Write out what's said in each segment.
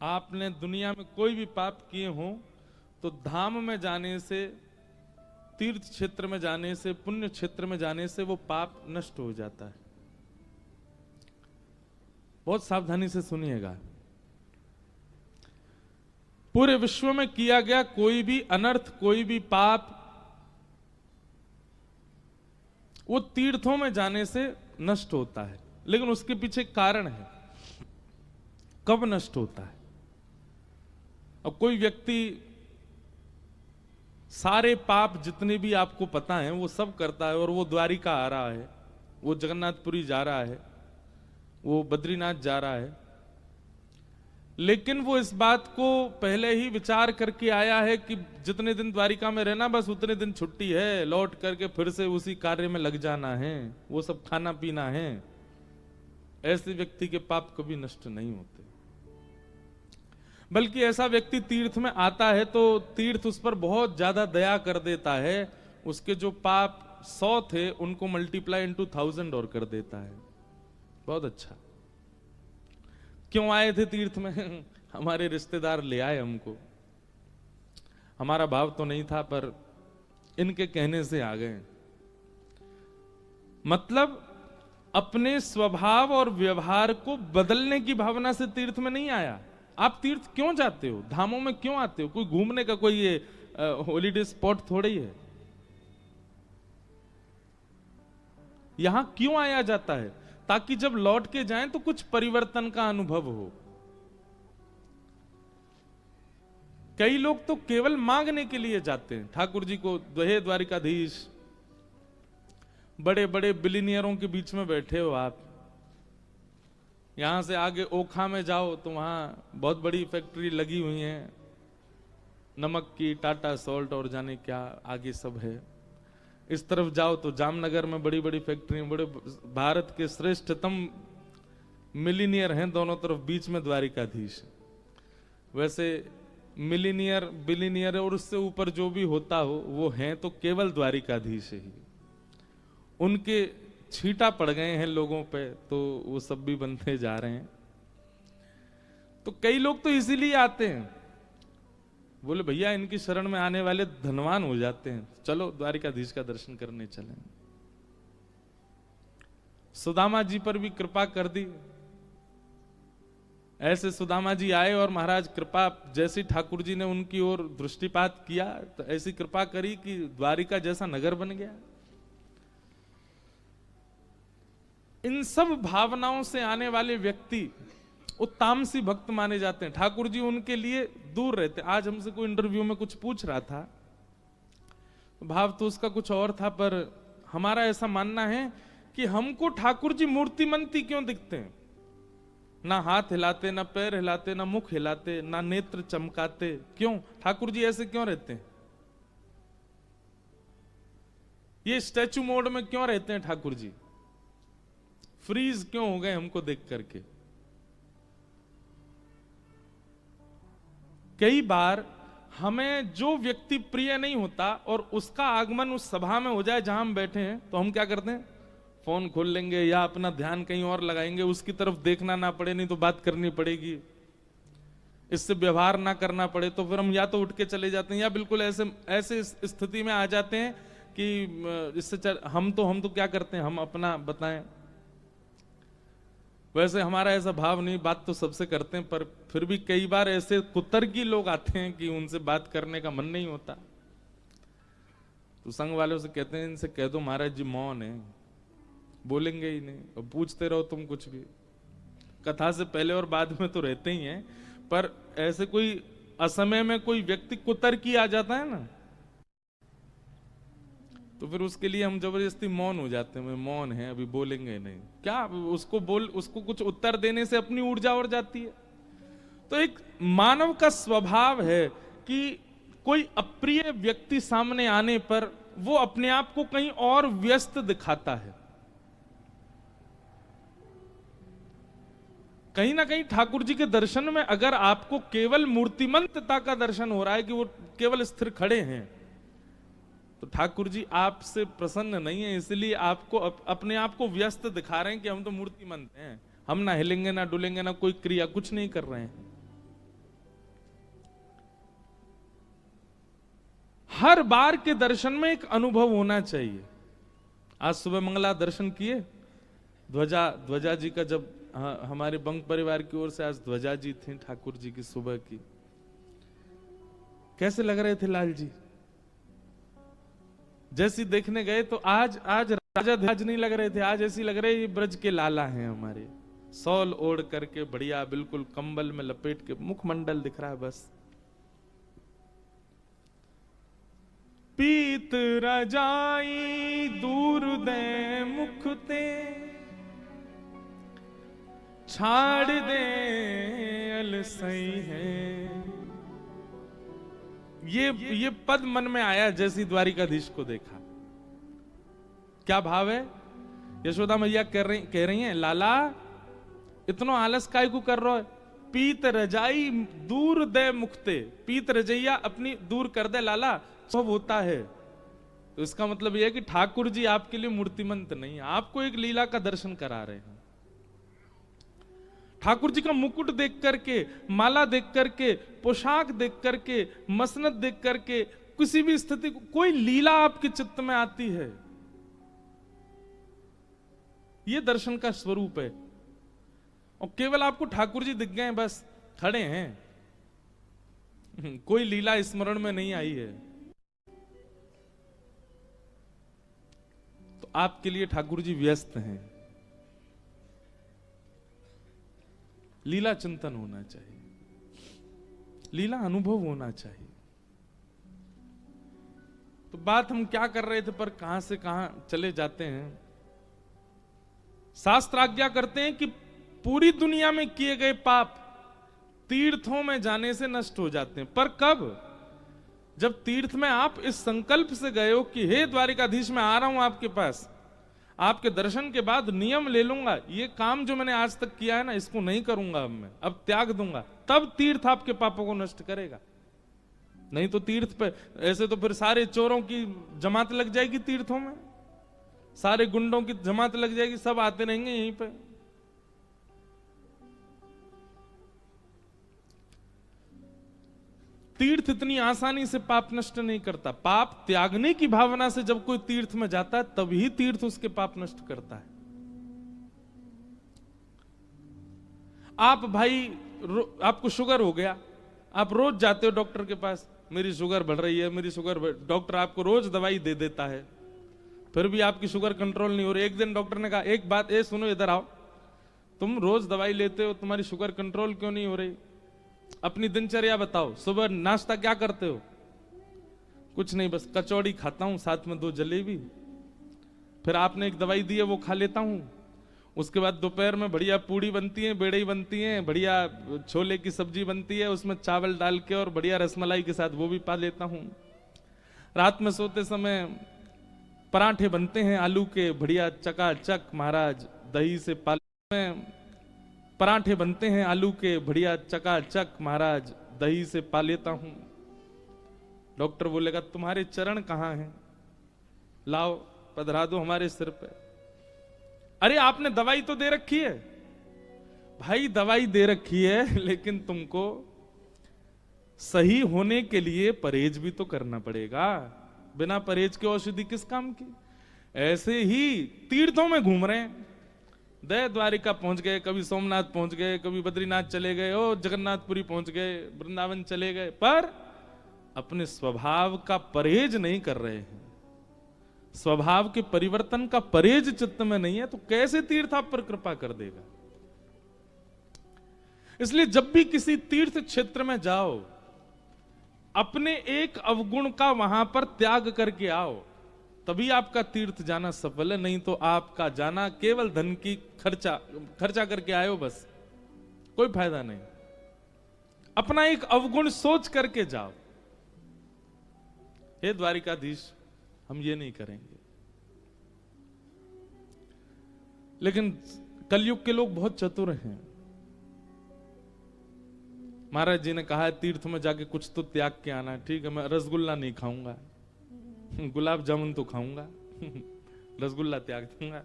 आपने दुनिया में कोई भी पाप किए हों तो धाम में जाने से, तीर्थ क्षेत्र में जाने से, पुण्य क्षेत्र में जाने से वो पाप नष्ट हो जाता है। बहुत सावधानी से सुनिएगा। पूरे विश्व में किया गया कोई भी अनर्थ, कोई भी पाप, वो तीर्थों में जाने से नष्ट होता है। लेकिन उसके पीछे कारण है, कब नष्ट होता है। अब कोई व्यक्ति सारे पाप जितने भी आपको पता हैं वो सब करता है और वो द्वारिका आ रहा है, वो जगन्नाथपुरी जा रहा है, वो बद्रीनाथ जा रहा है, लेकिन वो इस बात को पहले ही विचार करके आया है कि जितने दिन द्वारिका में रहना बस उतने दिन छुट्टी है, लौट करके फिर से उसी कार्य में लग जाना है, वो सब खाना पीना है। ऐसे व्यक्ति के पाप कभी नष्ट नहीं होते। बल्कि ऐसा व्यक्ति तीर्थ में आता है तो तीर्थ उस पर बहुत ज्यादा दया कर देता है, उसके जो पाप 100 थे उनको मल्टीप्लाई इनटू 1000 और कर देता है। बहुत अच्छा। क्यों आए थे तीर्थ में? हमारे रिश्तेदार ले आए हमको, हमारा भाव तो नहीं था पर इनके कहने से आ गए। मतलब अपने स्वभाव और व्यवहार को बदलने की भावना से तीर्थ में नहीं आया। आप तीर्थ क्यों जाते हो, धामों में क्यों आते हो? कोई घूमने का कोई ये हॉलीडे स्पॉट थोड़ा ही है। यहां क्यों आया जाता है? ताकि जब लौट के जाएं तो कुछ परिवर्तन का अनुभव हो। कई लोग तो केवल मांगने के लिए जाते हैं ठाकुर जी को, हे द्वारिकाधीश। बड़े बड़े बिलियनियरों के बीच में बैठे हो आप, यहां से आगे ओखा में जाओ तो वहां बहुत बड़ी फैक्ट्री लगी हुई है नमक की, टाटा सॉल्ट और जाने क्या आगे सब है। इस तरफ जाओ तो जामनगर में बड़ी बड़ी फैक्ट्री, बड़े भारत के श्रेष्ठतम मिलीनियर हैं दोनों तरफ, बीच में द्वारिकाधीश। वैसे मिलीनियर, बिलीनियर और उससे ऊपर जो भी होता हो वो हैं तो केवल द्वारिकाधीश ही। उनके छींटा पड़ गए हैं लोगों पे तो वो सब भी बनते जा रहे हैं। तो कई लोग तो इसीलिए आते हैं, बोले भैया इनकी शरण में आने वाले धनवान हो जाते हैं, चलो द्वारिकाधीश का दर्शन करने चलें। सुदामा जी पर भी कृपा कर दी। ऐसे सुदामा जी आए और महाराज कृपा, जैसी ठाकुर जी ने उनकी ओर दृष्टिपात किया तो ऐसी कृपा करी कि द्वारिका जैसा नगर बन गया। इन सब भावनाओं से आने वाले व्यक्ति वो तामसी भक्त माने जाते हैं। ठाकुर जी उनके लिए दूर रहते। आज हमसे कोई इंटरव्यू में कुछ पूछ रहा था, भाव तो उसका कुछ और था, पर हमारा ऐसा मानना है कि हमको ठाकुर जी मूर्तिमंती क्यों दिखते हैं? ना हाथ हिलाते, ना पैर हिलाते, ना मुख हिलाते, ना नेत्र चमकाते, क्यों? ठाकुर जी ऐसे क्यों रहते हैं? ये स्टैचू मोड में क्यों रहते हैं ठाकुर जी? फ्रीज क्यों हो गए हमको देख करके? कई बार हमें जो व्यक्ति प्रिय नहीं होता और उसका आगमन उस सभा में हो जाए जहां हम बैठे हैं तो हम क्या करते हैं? फोन खोल लेंगे या अपना ध्यान कहीं और लगाएंगे, उसकी तरफ देखना ना पड़े, नहीं तो बात करनी पड़ेगी, इससे व्यवहार ना करना पड़े, तो फिर हम या तो उठ के चले जाते हैं या बिल्कुल ऐसे ऐसे स्थिति में आ जाते हैं कि इससे हम तो क्या करते हैं, हम अपना बताएं। वैसे हमारा ऐसा भाव नहीं, बात तो सबसे करते हैं, पर फिर भी कई बार ऐसे कुतर्की लोग आते हैं कि उनसे बात करने का मन नहीं होता। तो संघ वालों से कहते हैं इनसे कह दो महाराज जी मौन है, बोलेंगे ही नहीं, और पूछते रहो तुम कुछ भी। कथा से पहले और बाद में तो रहते ही हैं, पर ऐसे कोई असमय में कोई व्यक्ति कुतर्की आ जाता है ना, तो फिर उसके लिए हम जबरदस्ती मौन हो जाते हैं। मौन है, अभी बोलेंगे नहीं। क्या उसको कुछ उत्तर देने से अपनी ऊर्जा और जाती है। तो एक मानव का स्वभाव है कि कोई अप्रिय व्यक्ति सामने आने पर वो अपने आप को कहीं और व्यस्त दिखाता है। कहीं ना कहीं ठाकुर जी के दर्शन में अगर आपको केवल मूर्तिमंतता का दर्शन हो रहा है कि वो केवल स्थिर खड़े हैं, तो ठाकुर जी आपसे प्रसन्न नहीं है, इसलिए आपको अपने आप को व्यस्त दिखा रहे हैं कि हम तो मूर्तिमंत हैं, हम ना हिलेंगे ना डुलेंगे ना कोई क्रिया, कुछ नहीं कर रहे हैं। हर बार के दर्शन में एक अनुभव होना चाहिए। आज सुबह मंगला दर्शन किए, ध्वजा जी का, जब हमारे बंक परिवार की ओर से आज ध्वजा जी थी ठाकुर जी की सुबह की, कैसे लग रहे थे लाल जी? जैसी देखने गए तो आज राजा ध्वज नहीं लग रहे थे, आज ऐसी लग रहे ये ब्रज के लाला हैं हमारे, सॉल ओढ़ करके बढ़िया बिल्कुल कंबल में लपेट के, मुखमंडल दिख रहा है बस। पीत रजाई दूर दे मुखते, छाड़ दे अलसई है। ये पद मन में आया जैसी द्वारिकाधीश को देखा। क्या भाव है? यशोदा मैया कह रही हैं, लाला इतना आलस काय को कर रहा है? पीत रजाई दूर दे मुखते, पीत रजैया अपनी दूर कर दे लाला, सब होता है। तो इसका मतलब यह है कि ठाकुर जी आपके लिए मूर्तिमंत नहीं, आपको एक लीला का दर्शन करा रहे हैं। ठाकुर जी का मुकुट देख करके, माला देख करके, पोशाक देख करके, मसनद देख करके, किसी भी स्थिति को कोई लीला आपके चित्त में आती है, यह दर्शन का स्वरूप है। और केवल आपको ठाकुर जी दिख गए, बस खड़े हैं, कोई लीला स्मरण में नहीं आई है, तो आपके लिए ठाकुर जी व्यस्त हैं। लीला चिंतन होना चाहिए, लीला अनुभव होना चाहिए। तो बात हम क्या कर रहे थे, पर कहां से कहां चले जाते हैं। शास्त्र आज्ञा करते हैं कि पूरी दुनिया में किए गए पाप तीर्थों में जाने से नष्ट हो जाते हैं। पर कब? जब तीर्थ में आप इस संकल्प से गए हो कि हे द्वारिकाधीश मैं आ रहा हूं आपके पास, आपके दर्शन के बाद नियम ले लूंगा, ये काम जो मैंने आज तक किया है ना इसको नहीं करूंगा, अब मैं अब त्याग दूंगा, तब तीर्थ आपके पापों को नष्ट करेगा। नहीं तो तीर्थ पे ऐसे तो फिर सारे चोरों की जमात लग जाएगी तीर्थों में, सारे गुंडों की जमात लग जाएगी, सब आते रहेंगे यहीं पे। तीर्थ इतनी आसानी से पाप नष्ट नहीं करता। पाप त्यागने की भावना से जब कोई तीर्थ में जाता है तभी तीर्थ उसके पाप नष्ट करता है। आप भाई आपको शुगर हो गया, आप रोज जाते हो डॉक्टर के पास, मेरी शुगर बढ़ रही है, मेरी शुगर, डॉक्टर आपको रोज दवाई दे देता है, फिर भी आपकी शुगर कंट्रोल नहीं हो रही। एक दिन डॉक्टर ने कहा, एक बात ये सुनो, इधर आओ, तुम रोज दवाई लेते हो, तुम्हारी शुगर कंट्रोल क्यों नहीं हो रही? अपनी दिनचर्या बताओ, सुबह नाश्ता क्या करते हो? कुछ नहीं, बस कचौड़ी खाता हूं, साथ में 2 जलेबी, फिर आपने एक दवाई दी है वो खा लेता हूं, उसके बाद दोपहर में बढ़िया पूड़ी बनती है, बेड़ई बनती है, बढ़िया छोले की सब्जी बनती है, उसमें चावल डाल के और बढ़िया रसमलाई के साथ वो भी पा लेता हूं। रात में सोते समय पराठे बनते हैं आलू के, बढ़िया चकाचक महाराज दही से पा, पराठे बनते हैं आलू के, बढ़िया चकाचक महाराज दही से पा लेता हूं। डॉक्टर बोलेगा तुम्हारे चरण कहां हैं, लाओ पधरा दो हमारे सिर पे। अरे आपने दवाई तो दे रखी है भाई, दवाई दे रखी है, लेकिन तुमको सही होने के लिए परहेज भी तो करना पड़ेगा। बिना परहेज के औषधि किस काम की? ऐसे ही तीर्थों में घूम रहे हैं, दया द्वारिका पहुंच गए, कभी सोमनाथ पहुंच गए, कभी बद्रीनाथ चले गए, ओ जगन्नाथपुरी पहुंच गए, वृंदावन चले गए, पर अपने स्वभाव का परहेज नहीं कर रहे हैं। स्वभाव के परिवर्तन का परहेज चित्त में नहीं है, तो कैसे तीर्थ आप पर कृपा कर देगा? इसलिए जब भी किसी तीर्थ क्षेत्र में जाओ, अपने एक अवगुण का वहां पर त्याग करके आओ, तभी आपका तीर्थ जाना सफल है। नहीं तो आपका जाना केवल धन की खर्चा करके आए हो, बस कोई फायदा नहीं। अपना एक अवगुण सोच करके जाओ। हे द्वारिकाधीश हम ये नहीं करेंगे। लेकिन कलयुग के लोग बहुत चतुर हैं। महाराज जी ने कहा है तीर्थ में जाके कुछ तो त्याग के आना है। ठीक है, मैं रसगुल्ला नहीं खाऊंगा, गुलाब जामुन तो खाऊंगा, रसगुल्ला त्याग दूंगा।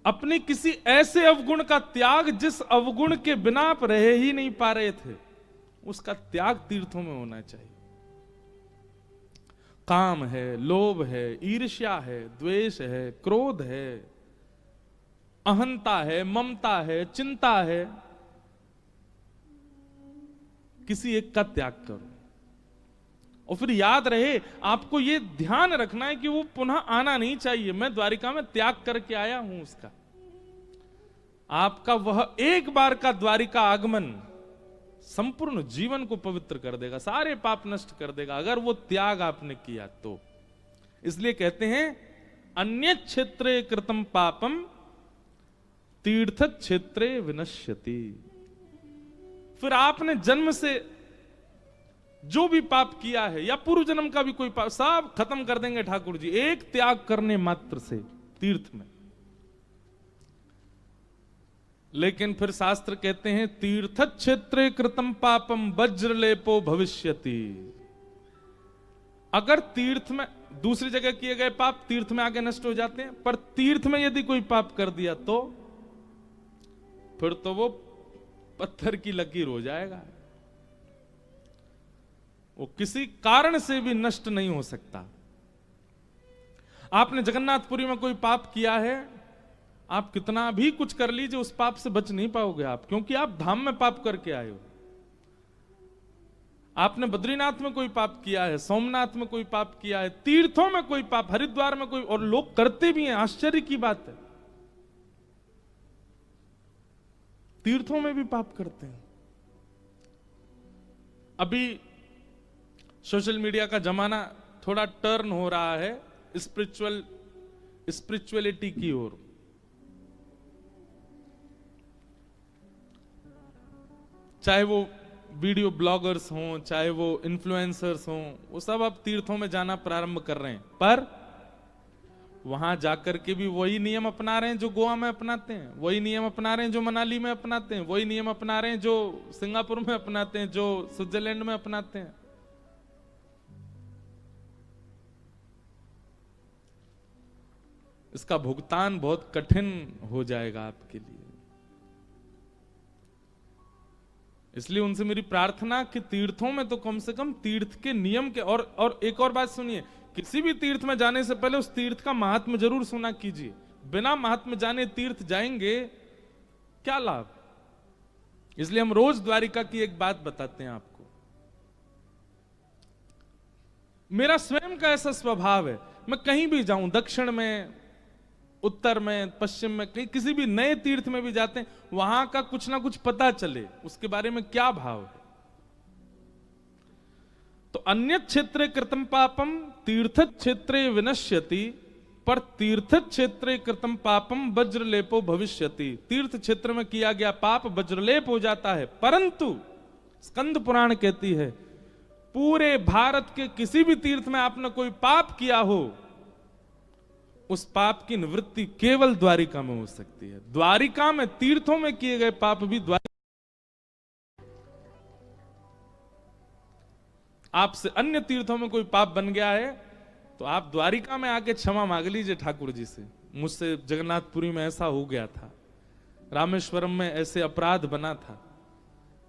अपने किसी ऐसे अवगुण का त्याग जिस अवगुण के बिना आप रह ही नहीं पा रहे थे, उसका त्याग तीर्थों में होना चाहिए। काम है, लोभ है, ईर्ष्या है, द्वेष है, क्रोध है, अहंता है, ममता है, चिंता है, किसी एक का त्याग करो। और फिर याद रहे, आपको यह ध्यान रखना है कि वो पुनः आना नहीं चाहिए। मैं द्वारिका में त्याग करके आया हूं उसका। आपका वह एक बार का द्वारिका आगमन संपूर्ण जीवन को पवित्र कर देगा, सारे पाप नष्ट कर देगा, अगर वो त्याग आपने किया तो। इसलिए कहते हैं अन्य क्षेत्रे कृतम पापम तीर्थ क्षेत्रे विनश्यति। फिर आपने जन्म से जो भी पाप किया है या पूर्व जन्म का भी कोई पाप, सब खत्म कर देंगे ठाकुर जी एक त्याग करने मात्र से तीर्थ में। लेकिन फिर शास्त्र कहते हैं तीर्थ क्षेत्रे कृतम पापम वज्रलेपो भविष्यति। अगर तीर्थ में दूसरी जगह किए गए पाप तीर्थ में आगे नष्ट हो जाते हैं, पर तीर्थ में यदि कोई पाप कर दिया तो फिर तो वो पत्थर की लकीर हो जाएगा, वो किसी कारण से भी नष्ट नहीं हो सकता। आपने जगन्नाथपुरी में कोई पाप किया है, आप कितना भी कुछ कर लीजिए उस पाप से बच नहीं पाओगे आप, क्योंकि आप धाम में पाप करके आए हो। आपने बद्रीनाथ में कोई पाप किया है, सोमनाथ में कोई पाप किया है, तीर्थों में कोई पाप, हरिद्वार में कोई, और लोग करते भी हैं, आश्चर्य की बात है, तीर्थों में भी पाप करते हैं। अभी सोशल मीडिया का जमाना थोड़ा टर्न हो रहा है स्पिरिचुअलिटी की ओर। चाहे वो वीडियो ब्लॉगर्स हों, चाहे वो इन्फ्लुएंसर्स हों, वो सब अब तीर्थों में जाना प्रारंभ कर रहे हैं, पर वहां जाकर के भी वही नियम अपना रहे हैं जो गोवा में अपनाते हैं, वही नियम अपना रहे हैं जो मनाली में अपनाते हैं, वही नियम अपना रहे हैं जो सिंगापुर में अपनाते हैं, जो स्विट्जरलैंड में अपनाते हैं। इसका भुगतान बहुत कठिन हो जाएगा आपके लिए। इसलिए उनसे मेरी प्रार्थना कि तीर्थों में तो कम से कम तीर्थ के नियम के, और एक और बात सुनिए, किसी भी तीर्थ में जाने से पहले उस तीर्थ का महात्म्य जरूर सुना कीजिए। बिना महात्म्य जाने तीर्थ जाएंगे क्या लाभ। इसलिए हम रोज द्वारिका की एक बात बताते हैं आपको। मेरा स्वयं का ऐसा स्वभाव है, मैं कहीं भी जाऊं, दक्षिण में, उत्तर में, पश्चिम में, कहीं किसी भी नए तीर्थ में भी जाते हैं, वहां का कुछ ना कुछ पता चले, उसके बारे में क्या भाव है। तो अन्य क्षेत्रे कृतम पापम तीर्थ क्षेत्रे विनश्यति, पर तीर्थ क्षेत्रे कृतम पापम वज्रलेपो भविष्यति। तीर्थ क्षेत्र में किया गया पाप वज्रलेप हो जाता है, परंतु स्कंद पुराण कहती है पूरे भारत के किसी भी तीर्थ में आपने कोई पाप किया हो, उस पाप की निवृत्ति केवल द्वारिका में हो सकती है। द्वारिका में तीर्थों में किए गए पाप भी द्वारिका, आपसे अन्य तीर्थों में कोई पाप बन गया है तो आप द्वारिका में आके क्षमा मांग लीजिए ठाकुर जी से, मुझसे जगन्नाथपुरी में ऐसा हो गया था, रामेश्वरम में ऐसे अपराध बना था,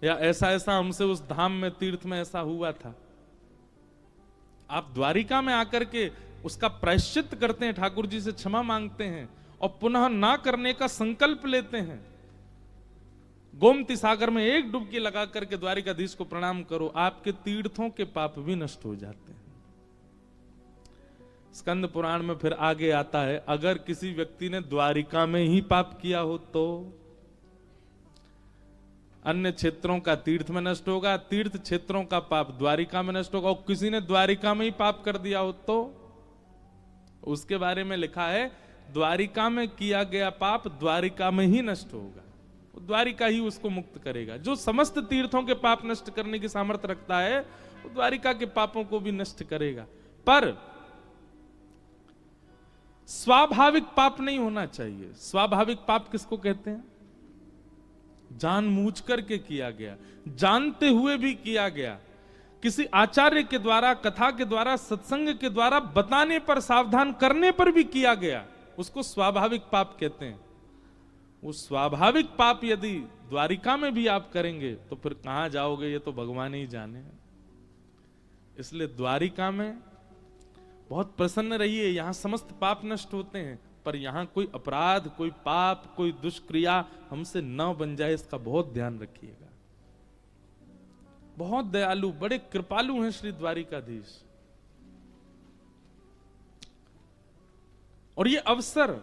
या ऐसा ऐसा हमसे उस धाम में तीर्थ में ऐसा हुआ था। आप द्वारिका में आकर के उसका प्रायश्चित करते हैं, ठाकुर जी से क्षमा मांगते हैं और पुनः ना करने का संकल्प लेते हैं। गोमती सागर में एक डुबकी लगा करके द्वारिकाधीश को प्रणाम करो, आपके तीर्थों के पाप भी नष्ट हो जाते हैं। स्कंद पुराण में फिर आगे आता है, अगर किसी व्यक्ति ने द्वारिका में ही पाप किया हो तो अन्य क्षेत्रों का तीर्थ में नष्ट होगा, तीर्थ क्षेत्रों का पाप द्वारिका में नष्ट होगा, और किसी ने द्वारिका में ही पाप कर दिया हो तो उसके बारे में लिखा है द्वारिका में किया गया पाप द्वारिका में ही नष्ट होगा, द्वारिका ही उसको मुक्त करेगा। जो समस्त तीर्थों के पाप नष्ट करने की सामर्थ्य रखता है वो द्वारिका के पापों को भी नष्ट करेगा। पर स्वाभाविक पाप नहीं होना चाहिए। स्वाभाविक पाप किसको कहते हैं? जानबूझ करके किया गया, जानते हुए भी किया गया, किसी आचार्य के द्वारा, कथा के द्वारा, सत्संग के द्वारा बताने पर, सावधान करने पर भी किया गया, उसको स्वाभाविक पाप कहते हैं। वो स्वाभाविक पाप यदि द्वारिका में भी आप करेंगे तो फिर कहां जाओगे ये तो भगवान ही जाने। इसलिए द्वारिका में बहुत प्रसन्न रहिए, यहां समस्त पाप नष्ट होते हैं, पर यहां कोई अपराध, कोई पाप, कोई दुष्क्रिया हमसे न बन जाए, इसका बहुत ध्यान रखिएगा। बहुत दयालु, बड़े कृपालु हैं श्री द्वारिकाधीश। और ये अवसर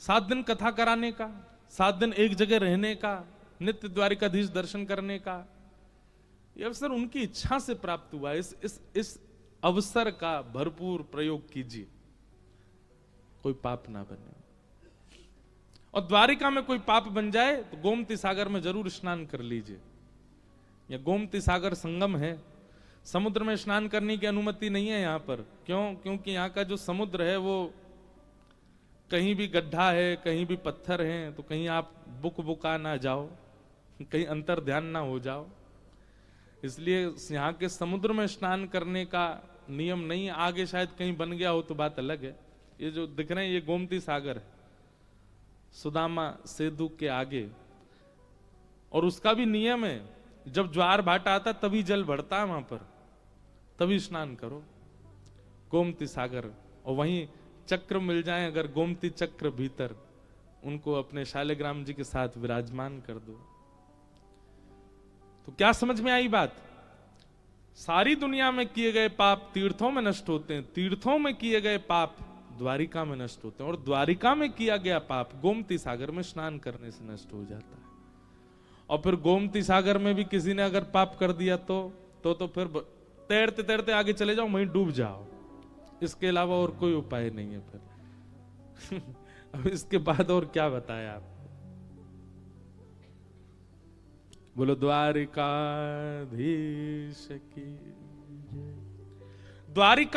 7 दिन कथा कराने का, 7 दिन एक जगह रहने का, नित्य द्वारिकाधीश दर्शन करने का, ये अवसर उनकी इच्छा से प्राप्त हुआ। इस अवसर का भरपूर प्रयोग कीजिए, कोई पाप ना बने। और द्वारिका में कोई पाप बन जाए तो गोमती सागर में जरूर स्नान कर लीजिए। यह गोमती सागर संगम है, समुद्र में स्नान करने की अनुमति नहीं है यहां पर। क्यों? क्योंकि यहां का जो समुद्र है वो कहीं भी गड्ढा है, कहीं भी पत्थर हैं, तो कहीं आप बुका ना जाओ, कहीं अंतर ध्यान ना हो जाओ, इसलिए यहाँ के समुद्र में स्नान करने का नियम नहीं। आगे शायद कहीं बन गया हो तो बात अलग है। ये जो दिख रहे हैं ये गोमती सागर है, सुदामा सेतु के आगे, और उसका भी नियम है, जब ज्वार भाटा आता तभी जल बढ़ता है वहां पर, तभी स्नान करो गोमती सागर। और वहीं चक्र मिल जाए अगर, गोमती चक्र भीतर, उनको अपने शालिग्राम जी के साथ विराजमान कर दो। तो क्या समझ में आई बात? सारी दुनिया में किए गए पाप तीर्थों में नष्ट होते हैं, तीर्थों में किए गए पाप द्वारिका में नष्ट होते हैं, और द्वारिका में किया गया पाप गोमती सागर में स्नान करने से नष्ट हो जाता है। और फिर गोमती सागर में भी किसी ने अगर पाप कर दिया तो फिर तैरते तैरते आगे चले जाओ, वहीं डूब जाओ, इसके अलावा और कोई उपाय नहीं है फिर। अब इसके बाद और क्या बताया आप? बोलो द्वारिकाधीश की जय। द्वारिका